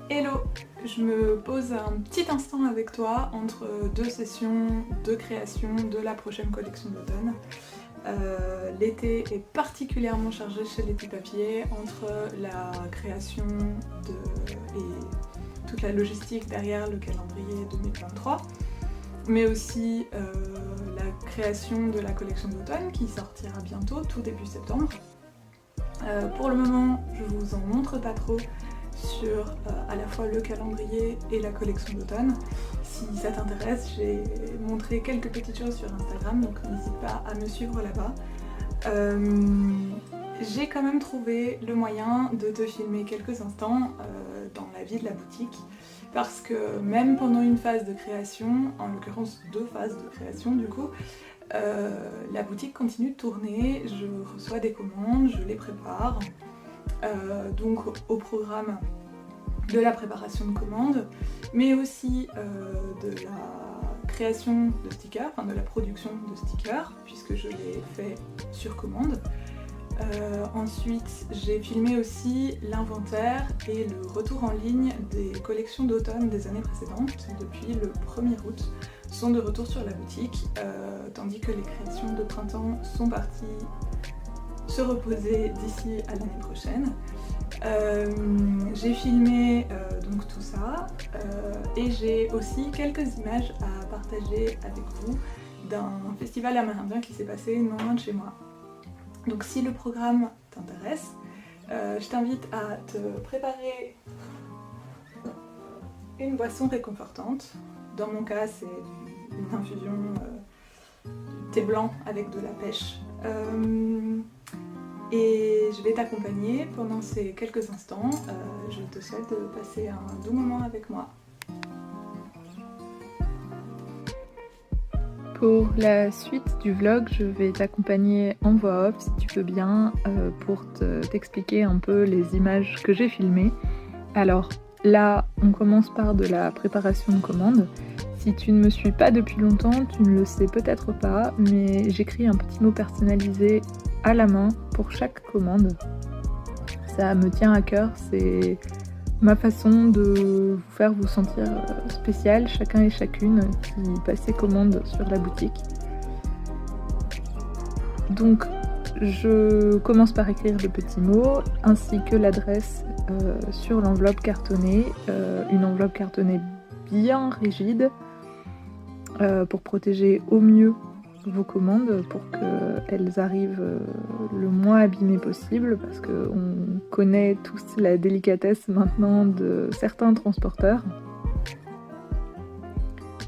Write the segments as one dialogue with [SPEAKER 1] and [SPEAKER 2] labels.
[SPEAKER 1] Hello, je me pose un petit instant avec toi entre deux sessions de création de la prochaine collection d'automne. L'été est particulièrement chargé chez les petits papiers entre la création et toute la logistique derrière le calendrier 2023, mais aussi la création de la collection d'automne qui sortira bientôt, tout début septembre. Pour le moment, je vous en montre pas trop sur à la fois le calendrier et la collection d'automne. Si ça t'intéresse, j'ai montré quelques petites choses sur Instagram, donc n'hésite pas à me suivre là-bas. J'ai quand même trouvé le moyen de te filmer quelques instants dans la vie de la boutique, parce que même pendant une phase de création, en l'occurrence 2 phases de création du coup, la boutique continue de tourner, je reçois des commandes, je les prépare. Donc au programme de la préparation de commandes, mais aussi de la création de stickers, enfin de la production de stickers, puisque je l'ai fait sur commande. Ensuite, j'ai filmé aussi l'inventaire et le retour en ligne des collections d'automne des années précédentes, qui depuis le 1er août sont de retour sur la boutique, tandis que les créations de printemps sont parties se reposer d'ici à l'année prochaine. J'ai filmé donc tout ça et j'ai aussi quelques images à partager avec vous d'un festival amérindien qui s'est passé non loin de chez moi. Donc si le programme t'intéresse, je t'invite à te préparer une boisson réconfortante. Dans mon cas, c'est une infusion de thé blanc avec de la pêche. Et je vais t'accompagner pendant ces quelques instants. Je te souhaite de passer un doux moment avec moi.
[SPEAKER 2] Pour la suite du vlog, je vais t'accompagner en voix off, si tu veux bien, pour t'expliquer un peu les images que j'ai filmées. Alors là, on commence par de la préparation de commande. Si tu ne me suis pas depuis longtemps, tu ne le sais peut-être pas, mais j'écris un petit mot personnalisé à la main pour chaque commande. Ça me tient à cœur, c'est ma façon de vous faire vous sentir spécial, chacun et chacune qui passez commande sur la boutique. Donc je commence par écrire le petit mot ainsi que l'adresse sur l'enveloppe cartonnée, une enveloppe cartonnée bien rigide pour protéger au mieux vos commandes, pour qu'elles arrivent le moins abîmées possible, parce qu'on connaît tous la délicatesse maintenant de certains transporteurs.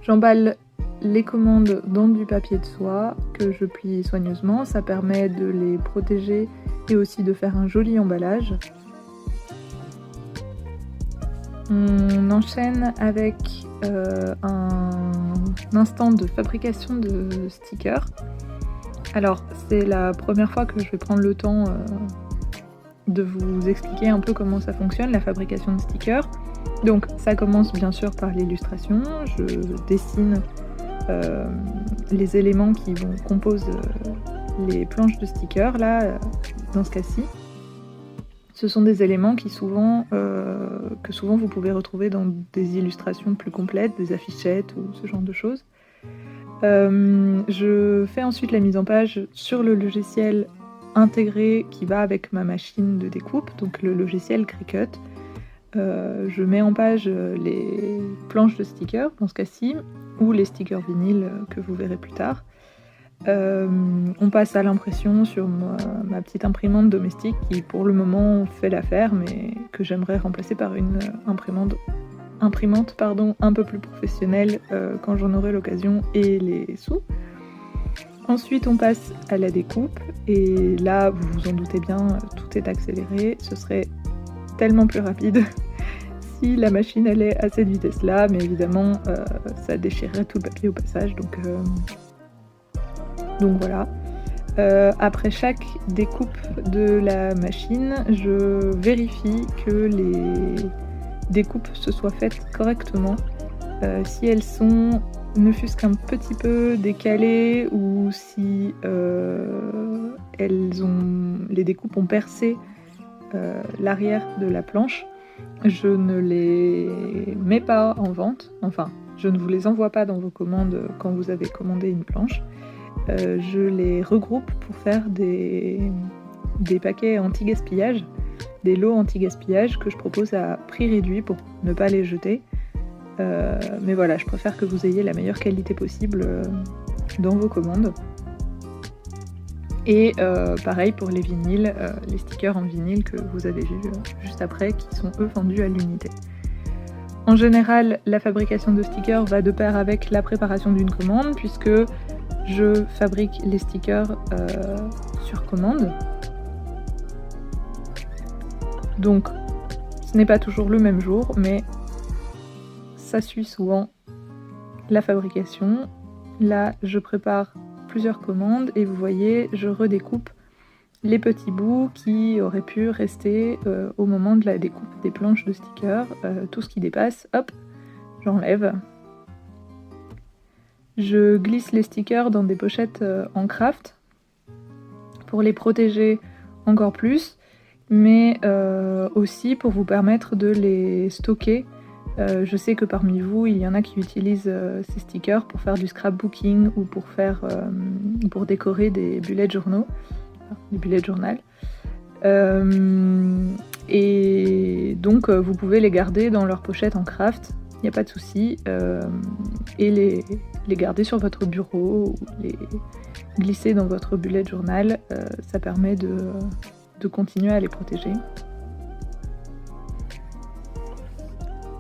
[SPEAKER 2] J'emballe les commandes dans du papier de soie que je plie soigneusement, ça permet de les protéger et aussi de faire un joli emballage. On enchaîne avec un instant de fabrication de stickers. Alors c'est la première fois que je vais prendre le temps de vous expliquer un peu comment ça fonctionne, la fabrication de stickers. Donc ça commence bien sûr par l'illustration, je dessine les éléments qui composent les planches de stickers là, dans ce cas-ci. Ce sont des éléments que souvent vous pouvez retrouver dans des illustrations plus complètes, des affichettes ou ce genre de choses. Je fais ensuite la mise en page sur le logiciel intégré qui va avec ma machine de découpe, donc le logiciel Cricut. Je mets en page les planches de stickers dans ce cas-ci, ou les stickers vinyles que vous verrez plus tard. On passe à l'impression sur ma petite imprimante domestique qui pour le moment fait l'affaire, mais que j'aimerais remplacer par une imprimante un peu plus professionnelle quand j'en aurai l'occasion et les sous. Ensuite on passe à la découpe et là vous vous en doutez bien, tout est accéléré. Ce serait tellement plus rapide si la machine allait à cette vitesse là, mais évidemment ça déchirerait tout le papier au passage, donc voilà. Après chaque découpe de la machine, je vérifie que les découpes se soient faites correctement. Si elles sont ne fût-ce qu'un petit peu décalées ou si les découpes ont percé l'arrière de la planche, Je ne les mets pas en vente, enfin, je ne vous les envoie pas dans vos commandes quand vous avez commandé une planche. Je les regroupe pour faire des paquets anti-gaspillage, des lots anti-gaspillage que je propose à prix réduit pour ne pas les jeter. Mais voilà, je préfère que vous ayez la meilleure qualité possible dans vos commandes. Et pareil pour les vinyles, les stickers en vinyle que vous avez vus juste après, qui sont eux vendus à l'unité. En général, la fabrication de stickers va de pair avec la préparation d'une commande, puisque je fabrique les stickers sur commande. Donc, ce n'est pas toujours le même jour, mais ça suit souvent la fabrication. Là, je prépare plusieurs commandes et vous voyez, je redécoupe les petits bouts qui auraient pu rester au moment de la découpe des planches de stickers. Tout ce qui dépasse, hop, j'enlève. Je glisse les stickers dans des pochettes en craft pour les protéger encore plus, mais aussi pour vous permettre de les stocker. Je sais que parmi vous, il y en a qui utilisent ces stickers pour faire du scrapbooking ou pour décorer des bullet journaux, des bullet journal. Et donc vous pouvez les garder dans leur pochette en craft, il n'y a pas de souci, et les garder sur votre bureau ou les glisser dans votre bullet journal, ça permet de continuer à les protéger.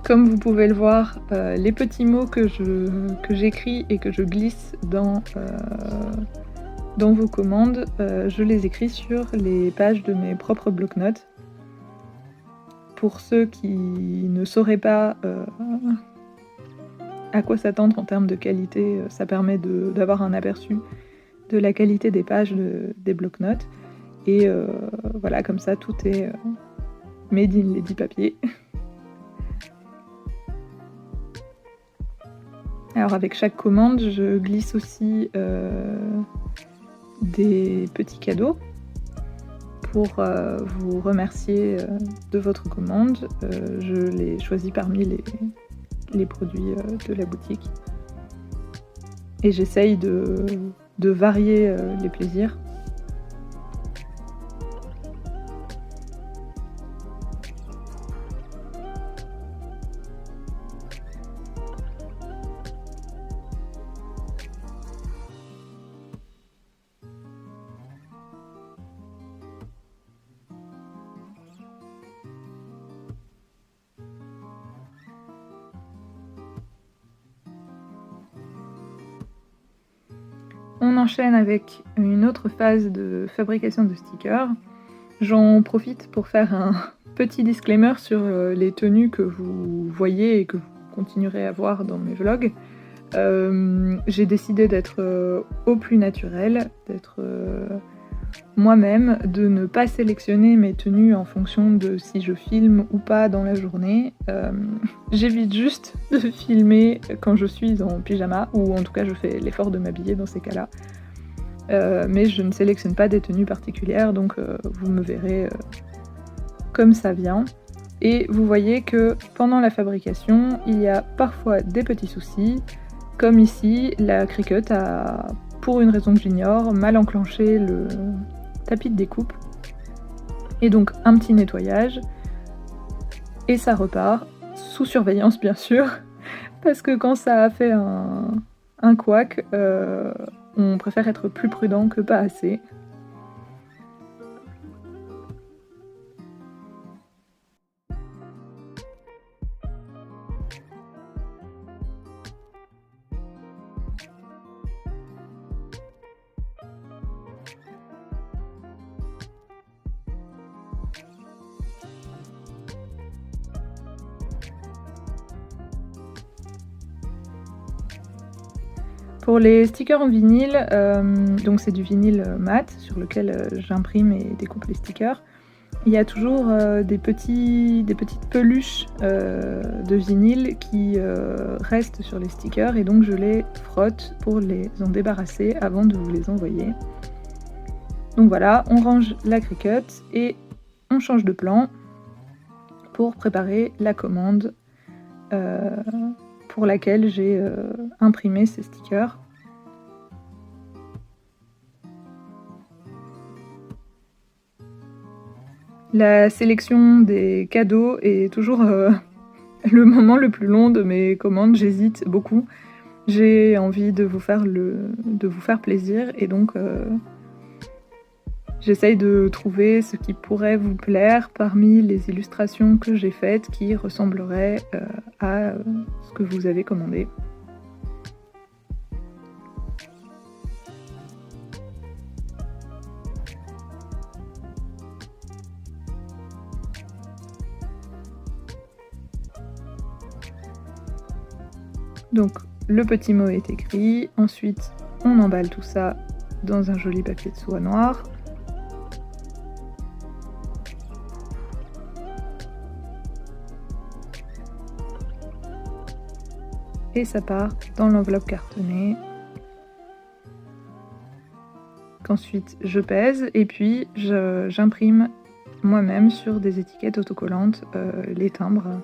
[SPEAKER 2] Comme vous pouvez le voir, les petits mots que j'écris et que je glisse dans vos commandes, je les écris sur les pages de mes propres bloc-notes. Pour ceux qui ne sauraient pas à quoi s'attendre en termes de qualité, ça permet d'avoir un aperçu de la qualité des pages des bloc-notes. Et voilà, comme ça, tout est made in Lady Papier. Alors avec chaque commande, je glisse aussi des petits cadeaux pour vous remercier de votre commande. Je les choisis parmi les produits de la boutique. Et j'essaye de varier les plaisirs. On enchaîne avec une autre phase de fabrication de stickers. J'en profite pour faire un petit disclaimer sur les tenues que vous voyez et que vous continuerez à voir dans mes vlogs. J'ai décidé d'être au plus naturel, d'être moi-même, de ne pas sélectionner mes tenues en fonction de si je filme ou pas dans la journée. J'évite juste de filmer quand je suis en pyjama, ou en tout cas je fais l'effort de m'habiller dans ces cas-là. Mais je ne sélectionne pas des tenues particulières, donc vous me verrez comme ça vient. Et vous voyez que pendant la fabrication, il y a parfois des petits soucis, comme ici, la Cricut a, pour une raison que j'ignore, mal enclenché le tapis de découpe. Et donc un petit nettoyage, et ça repart, sous surveillance bien sûr, parce que quand ça a fait un couac, on préfère être plus prudent que pas assez. Pour les stickers en vinyle, donc c'est du vinyle mat sur lequel j'imprime et découpe les stickers. Il y a toujours des petites peluches de vinyle qui restent sur les stickers et donc je les frotte pour les en débarrasser avant de vous les envoyer. Donc voilà, on range la Cricut et on change de plan pour préparer la commande pour laquelle j'ai imprimé ces stickers. La sélection des cadeaux est toujours le moment le plus long de mes commandes, j'hésite beaucoup. J'ai envie de vous faire plaisir et donc j'essaye de trouver ce qui pourrait vous plaire parmi les illustrations que j'ai faites qui ressembleraient à ce que vous avez commandé. Donc le petit mot est écrit, ensuite on emballe tout ça dans un joli papier de soie noir. Et ça part dans l'enveloppe cartonnée. Qu'ensuite je pèse et puis j'imprime moi-même sur des étiquettes autocollantes les timbres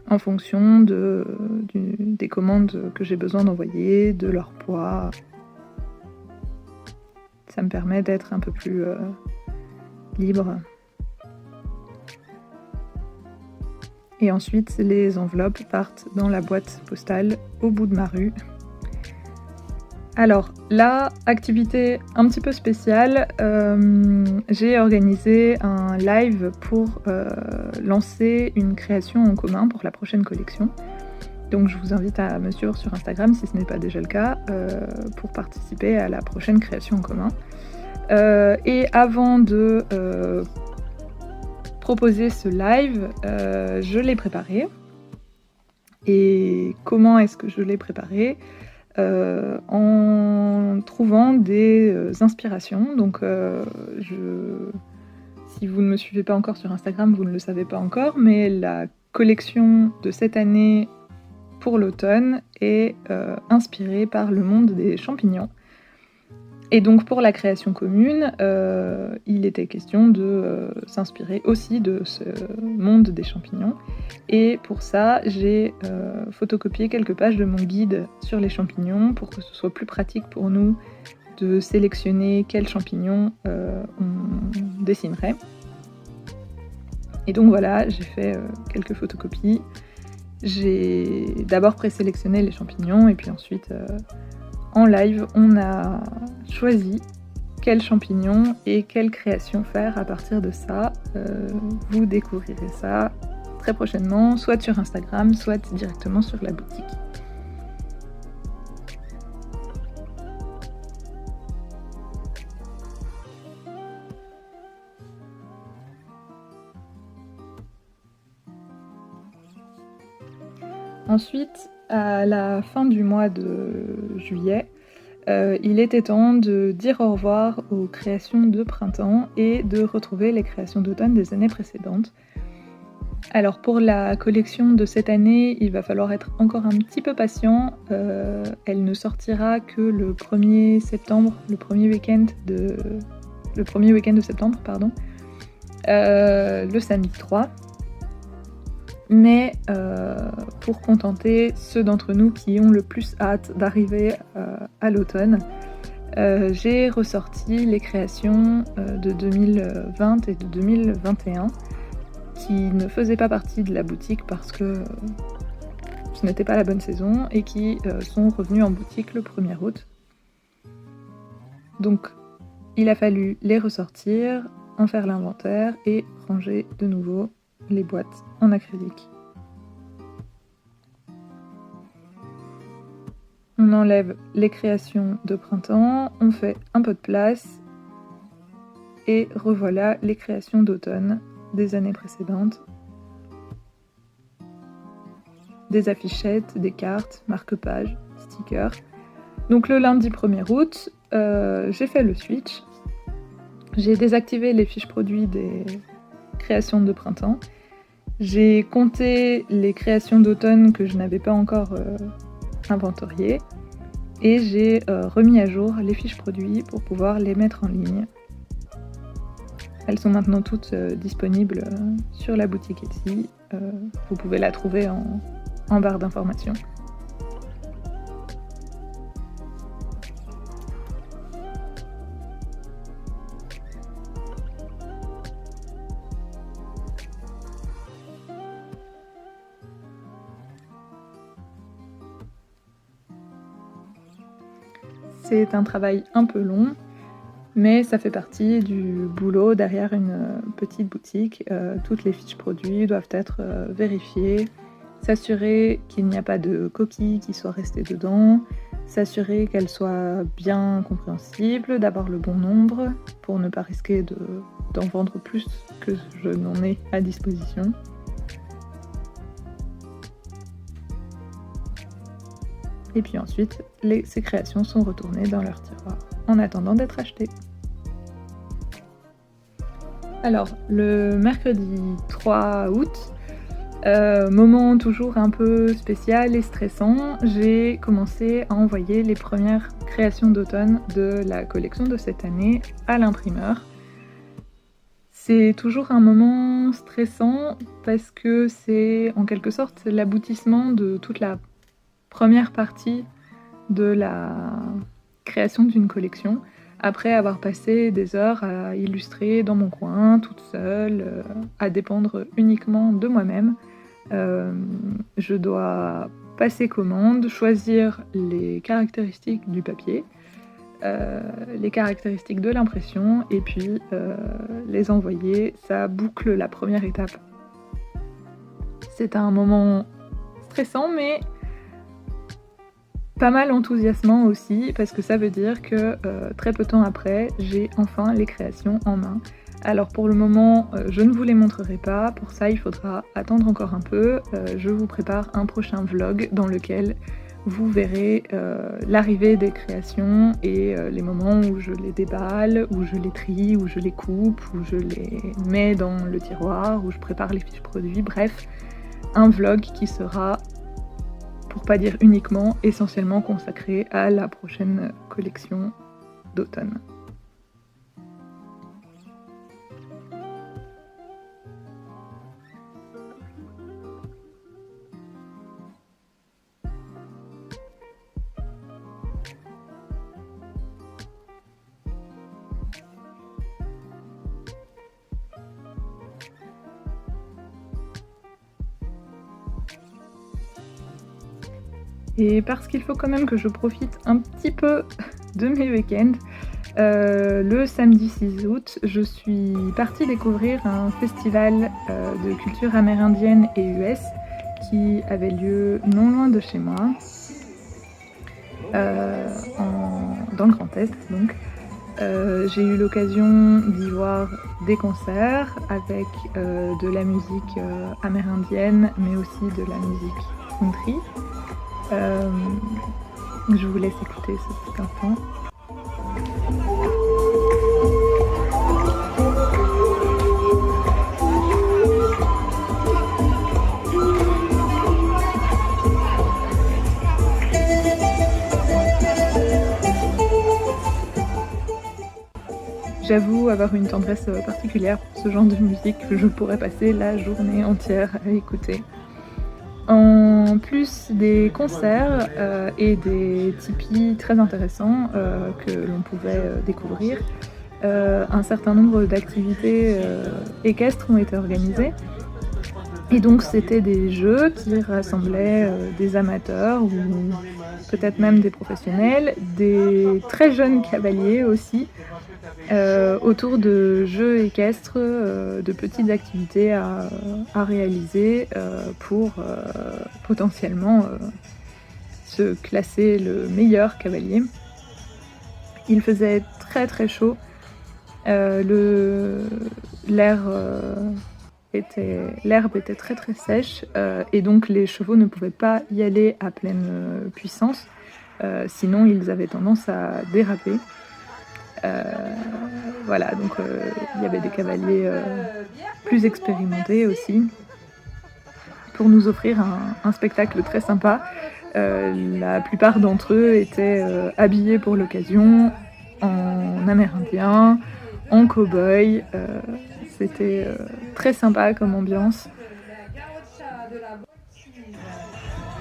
[SPEAKER 2] en fonction des commandes que j'ai besoin d'envoyer, de leur poids. Ça me permet d'être un peu plus libre. Et ensuite, les enveloppes partent dans la boîte postale au bout de ma rue. Alors là, activité un petit peu spéciale, j'ai organisé un live pour lancer une création en commun pour la prochaine collection. Donc je vous invite à me suivre sur Instagram si ce n'est pas déjà le cas pour participer à la prochaine création en commun. Et avant de proposer ce live, je l'ai préparé. Et comment est-ce que je l'ai préparé ? En trouvant des inspirations. Donc si vous ne me suivez pas encore sur Instagram, vous ne le savez pas encore, mais la collection de cette année pour l'automne est inspirée par le monde des champignons. Et donc pour la création commune, il était question de s'inspirer aussi de ce monde des champignons. Et pour ça, j'ai photocopié quelques pages de mon guide sur les champignons pour que ce soit plus pratique pour nous de sélectionner quels champignons on dessinerait. Et donc voilà, j'ai fait quelques photocopies. J'ai d'abord présélectionné les champignons et puis ensuite... en live, on a choisi quels champignons et quelle création faire à partir de ça. Vous découvrirez ça très prochainement, soit sur Instagram, soit directement sur la boutique. Ensuite, à la fin du mois de juillet, il était temps de dire au revoir aux créations de printemps et de retrouver les créations d'automne des années précédentes. Alors pour la collection de cette année, il va falloir être encore un petit peu patient. Elle ne sortira que le 1er septembre, le premier week-end de septembre, pardon, le samedi 3. Mais pour contenter ceux d'entre nous qui ont le plus hâte d'arriver à l'automne, j'ai ressorti les créations de 2020 et de 2021 qui ne faisaient pas partie de la boutique parce que ce n'était pas la bonne saison et qui sont revenus en boutique le 1er août. Donc il a fallu les ressortir, en faire l'inventaire et ranger de nouveau les boîtes en acrylique. On enlève les créations de printemps, on fait un peu de place et revoilà les créations d'automne des années précédentes. Des affichettes, des cartes, marque-pages, stickers. Donc le lundi 1er août, j'ai fait le switch. J'ai désactivé les fiches produits des créations de printemps. J'ai compté les créations d'automne que je n'avais pas encore inventoriées et j'ai remis à jour les fiches produits pour pouvoir les mettre en ligne. Elles sont maintenant toutes disponibles sur la boutique Etsy. Vous pouvez la trouver en barre d'informations. C'est un travail un peu long, mais ça fait partie du boulot derrière une petite boutique. Toutes les fiches produits doivent être vérifiées, s'assurer qu'il n'y a pas de coquilles qui soient restées dedans, s'assurer qu'elles soient bien compréhensibles, d'avoir le bon nombre pour ne pas risquer d'en vendre plus que je n'en ai à disposition. Et puis ensuite, ces créations sont retournées dans leur tiroir en attendant d'être achetées. Alors, le mercredi 3 août, moment toujours un peu spécial et stressant, j'ai commencé à envoyer les premières créations d'automne de la collection de cette année à l'imprimeur. C'est toujours un moment stressant parce que c'est en quelque sorte l'aboutissement de toute la première partie de la création d'une collection, après avoir passé des heures à illustrer dans mon coin, toute seule, à dépendre uniquement de moi-même. Je dois passer commande, choisir les caractéristiques du papier, les caractéristiques de l'impression, et puis les envoyer. Ça boucle la première étape. C'est un moment stressant, mais pas mal enthousiasmant aussi, parce que ça veut dire que très peu de temps après, j'ai enfin les créations en main. Alors pour le moment, je ne vous les montrerai pas, pour ça il faudra attendre encore un peu. Je vous prépare un prochain vlog dans lequel vous verrez l'arrivée des créations et les moments où je les déballe, où je les trie, où je les coupe, où je les mets dans le tiroir, où je prépare les fiches produits, bref, un vlog qui sera, pour pas dire uniquement, essentiellement consacré à la prochaine collection d'automne. Et parce qu'il faut quand même que je profite un petit peu de mes week-ends, le samedi 6 août, je suis partie découvrir un festival de culture amérindienne et US qui avait lieu non loin de chez moi, dans le Grand Est donc. J'ai eu l'occasion d'y voir des concerts avec de la musique amérindienne, mais aussi de la musique country. Je vous laisse écouter ce petit instant. J'avoue avoir une tendresse particulière pour ce genre de musique que je pourrais passer la journée entière à écouter. En plus des concerts et des tipis très intéressants que l'on pouvait découvrir, un certain nombre d'activités équestres ont été organisées. Et donc c'était des jeux qui rassemblaient des amateurs ou peut-être même des professionnels, des très jeunes cavaliers aussi, autour de jeux équestres, de petites activités à réaliser pour potentiellement se classer le meilleur cavalier. Il faisait très très chaud, l'herbe était très très sèche et donc les chevaux ne pouvaient pas y aller à pleine puissance, sinon ils avaient tendance à déraper. Voilà, donc il y avait des cavaliers plus expérimentés aussi pour nous offrir un spectacle très sympa. La plupart d'entre eux étaient habillés pour l'occasion en amérindien en cow-boy. C'était très sympa comme ambiance.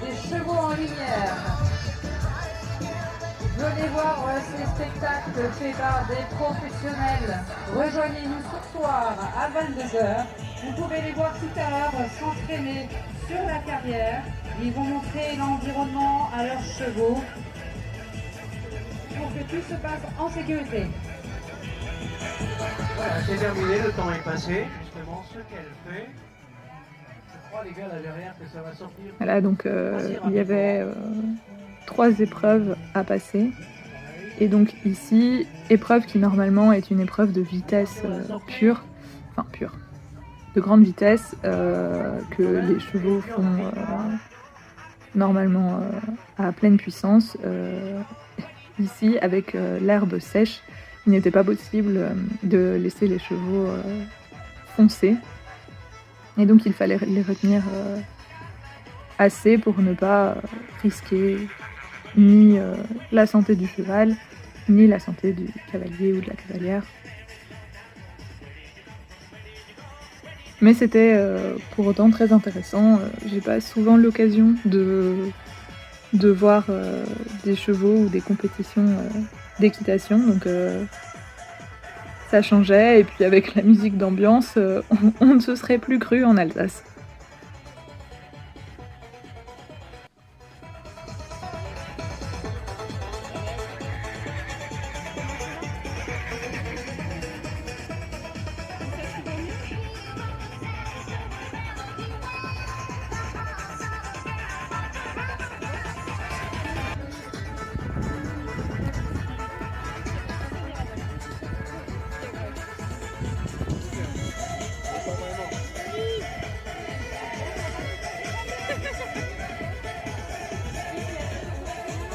[SPEAKER 3] Des chevaux en lumière. Venez voir ces spectacles faits par des professionnels. Rejoignez-nous ce soir à 22h. Vous pouvez les voir tout à l'heure s'entraîner sur la carrière. Ils vont montrer l'environnement à leurs chevaux pour que tout se passe en sécurité.
[SPEAKER 4] Voilà, c'est terminé, le temps est passé. Justement, ce qu'elle fait, je crois les gars là derrière que ça va sortir.
[SPEAKER 2] Voilà, donc il y avait 3 épreuves à passer. Et donc ici, épreuve qui normalement est une épreuve de vitesse pure, de grande vitesse, que les chevaux font normalement à pleine puissance. Ici, avec l'herbe sèche, il n'était pas possible de laisser les chevaux foncer. Et donc il fallait les retenir assez pour ne pas risquer ni la santé du cheval, ni la santé du cavalier ou de la cavalière. Mais c'était pour autant très intéressant. J'ai pas souvent l'occasion de voir des chevaux ou des compétitions d'équitation, donc ça changeait. Et puis avec la musique d'ambiance, on ne se serait plus cru en Alsace.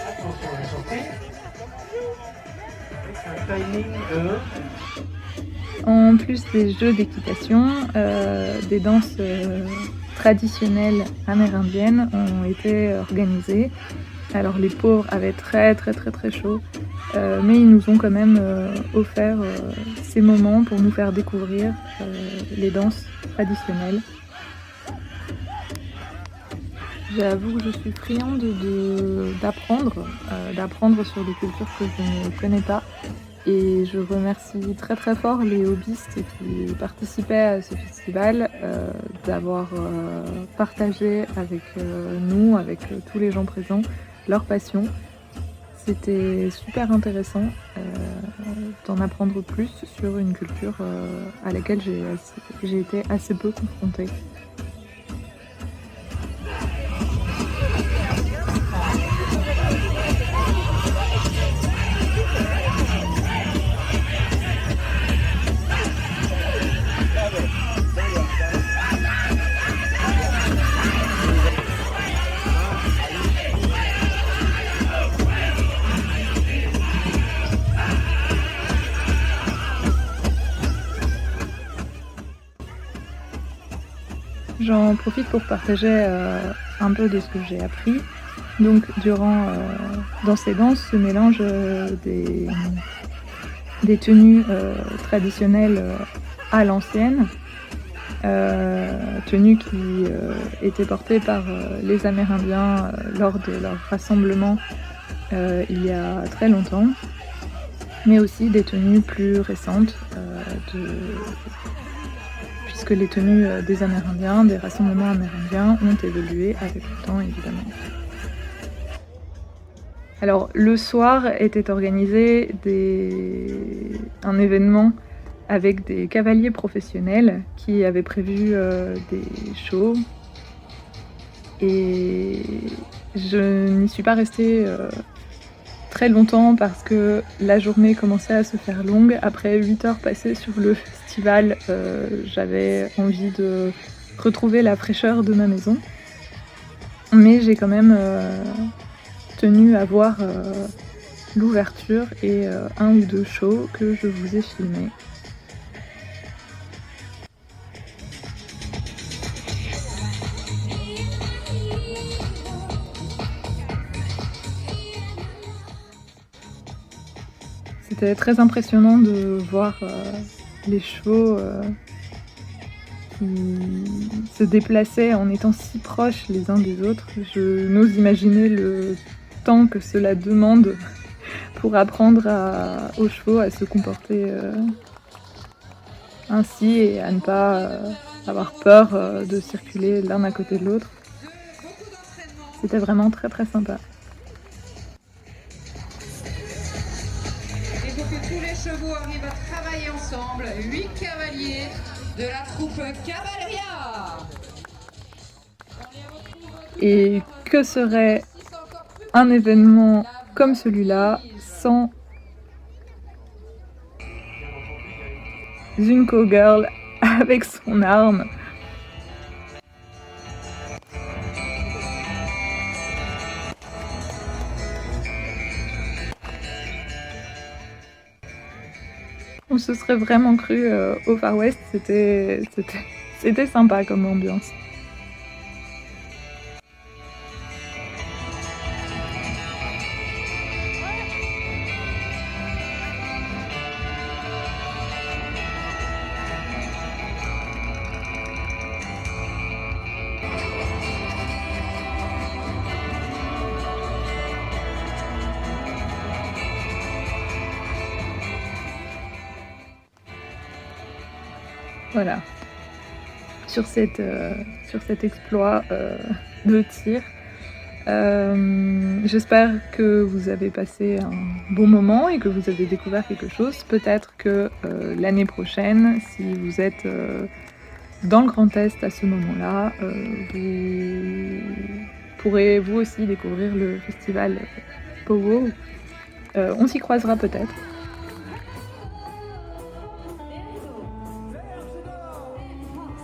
[SPEAKER 4] Attention à la sortie. Avec un timing de...
[SPEAKER 2] En plus des jeux d'équitation, des danses traditionnelles amérindiennes ont été organisées. Alors les pauvres avaient très chaud, mais ils nous ont quand même offert ces moments pour nous faire découvrir les danses traditionnelles. J'avoue que je suis friande d'apprendre sur des cultures que je ne connais pas. Et je remercie très fort les hobbyistes qui participaient à ce festival d'avoir partagé avec nous, avec tous les gens présents, leur passion. C'était super intéressant d'en apprendre plus sur une culture à laquelle j'ai été assez peu confrontée. J'en profite pour partager un peu de ce que j'ai appris. Donc dans ces danses se mélangent des tenues traditionnelles à l'ancienne, tenues qui étaient portées par les Amérindiens lors de leur rassemblement il y a très longtemps, mais aussi des tenues plus récentes, puisque les tenues des Amérindiens, des rassemblements amérindiens ont évolué avec le temps évidemment. Alors le soir était organisé un événement avec des cavaliers professionnels qui avaient prévu des shows, et je n'y suis pas restée très longtemps parce que la journée commençait à se faire longue. Après 8 heures passées sur le festival, j'avais envie de retrouver la fraîcheur de ma maison. Mais j'ai quand même tenu à voir l'ouverture et un ou deux shows que je vous ai filmés. C'était très impressionnant de voir les chevaux qui se déplaçaient en étant si proches les uns des autres. Je n'ose imaginer le temps que cela demande pour apprendre aux chevaux à se comporter ainsi et à ne pas avoir peur de circuler l'un à côté de l'autre. C'était vraiment très très sympa.
[SPEAKER 3] Il faut que tous les chevaux arrivent à travailler ensemble. 8 cavaliers de la troupe Cavalleria.
[SPEAKER 2] Et que serait un événement comme celui-là sans une cowgirl avec son arme? On se serait vraiment cru au Far West, c'était sympa comme ambiance. Voilà, sur cet exploit de tir. J'espère que vous avez passé un bon moment et que vous avez découvert quelque chose. Peut-être que l'année prochaine, si vous êtes dans le Grand Est à ce moment-là, vous pourrez vous aussi découvrir le festival Powwow. On s'y croisera peut-être.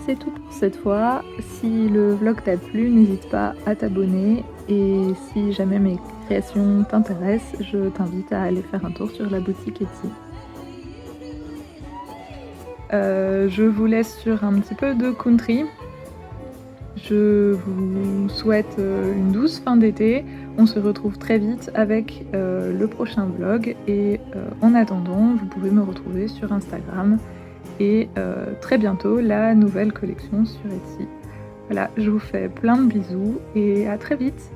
[SPEAKER 2] C'est tout pour cette fois. Si le vlog t'a plu, n'hésite pas à t'abonner. Et si jamais mes créations t'intéressent, je t'invite à aller faire un tour sur la boutique Etsy. Je vous laisse sur un petit peu de country. Je vous souhaite une douce fin d'été. On se retrouve très vite avec le prochain vlog. Et en attendant, vous pouvez me retrouver sur Instagram. Et très bientôt la nouvelle collection sur Etsy. Voilà, je vous fais plein de bisous et à très vite.